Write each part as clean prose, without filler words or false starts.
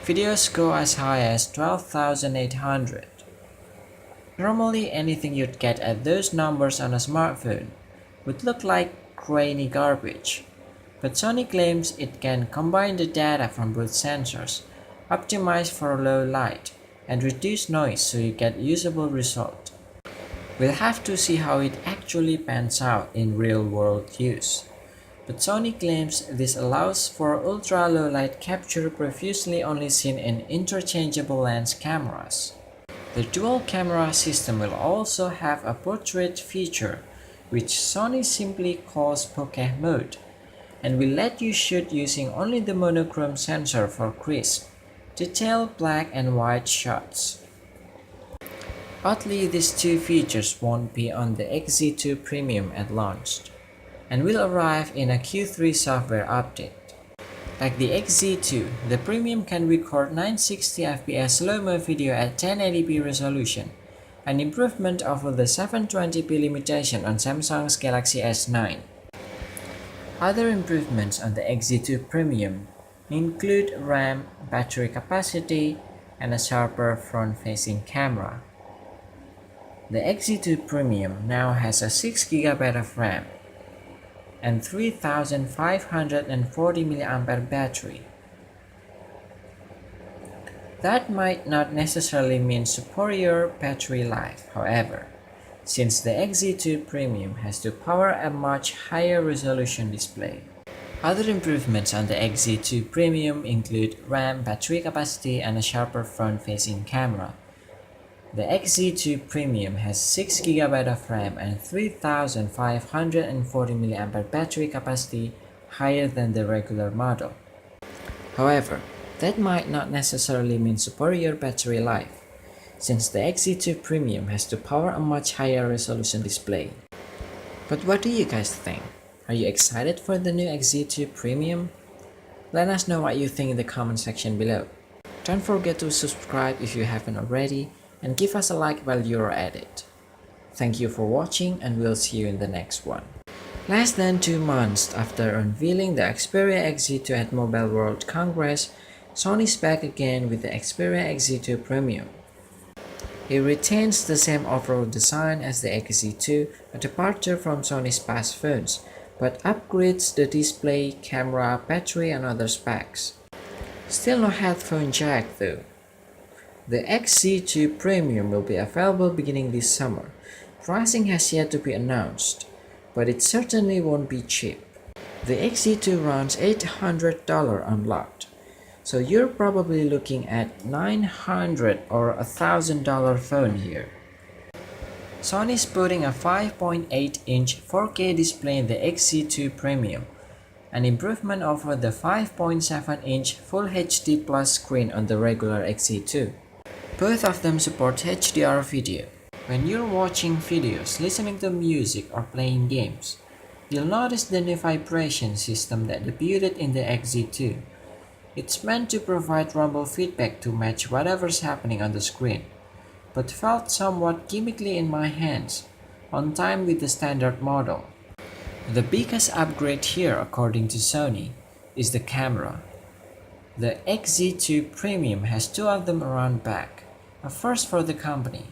Videos go as high as 12,800. Normally anything you'd get at those numbers on a smartphone would look like grainy garbage, but Sony claims it can combine the data from both sensors, optimize for low light, and reduce noise so you get usable result. We'll have to see how it actually pans out in real-world use. But Sony claims this allows for ultra-low light capture previously only seen in interchangeable lens cameras. The dual camera system will also have a portrait feature, which Sony simply calls bokeh mode, and will let you shoot using only the monochrome sensor for crisp, detailed black and white shots. Oddly, these two features won't be on the XZ2 Premium at launch, and will arrive in a Q3 software update. Like the XZ2, the Premium can record 960 fps slow-mo video at 1080p resolution, an improvement over the 720p limitation on Samsung's Galaxy S9. Other improvements on the XZ2 Premium include RAM, battery capacity, and a sharper front-facing camera. The XZ2 Premium now has a 6GB of RAM and 3540 mAh battery. That might not necessarily mean superior battery life, however, since the XZ2 Premium has to power a much higher resolution display. Other improvements on the XZ2 Premium include RAM, battery capacity, and a sharper front-facing camera. The XZ2 Premium has 6GB of RAM and 3540 mAh battery capacity, higher than the regular model. However, that might not necessarily mean superior battery life, since the XZ2 Premium has to power a much higher resolution display. But what do you guys think? Are you excited for the new XZ2 Premium? Let us know what you think in the comment section below. Don't forget to subscribe if you haven't already, and give us a like while you're at it. Thank you for watching, and we'll see you in the next one. Less than 2 months after unveiling the Xperia XZ2 at Mobile World Congress, Sony's back again with the Xperia XZ2 Premium. It retains the same overall design as the XZ2, a departure from Sony's past phones, but upgrades the display, camera, battery, and other specs. Still no headphone jack though. The XZ2 Premium will be available beginning this summer. Pricing has yet to be announced, but it certainly won't be cheap. The XZ2 runs $800 unlocked, so you're probably looking at $900 or $1,000 phone here. Sony's putting a 5.8-inch 4K display in the XZ2 Premium, an improvement over the 5.7-inch Full HD Plus screen on the regular XZ2. Both of them support HDR video. When you're watching videos, listening to music, or playing games, you'll notice the new vibration system that debuted in the XZ2. It's meant to provide rumble feedback to match whatever's happening on the screen, but felt somewhat gimmickly in my hands, on time with the standard model. The biggest upgrade here, according to Sony, is the camera. The XZ2 Premium has 2 of them around back, a first for the company.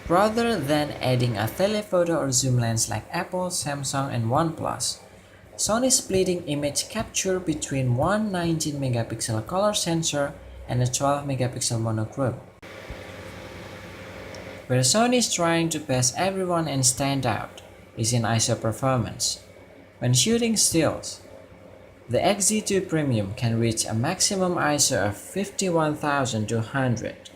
Rather than adding a telephoto or zoom lens like Apple, Samsung, and OnePlus, Sony is splitting image capture between one 19-megapixel color sensor and a 12-megapixel monochrome. Where Sony is trying to pass everyone and stand out is in ISO performance. When shooting stills, the XZ2 Premium can reach a maximum ISO of 51,200.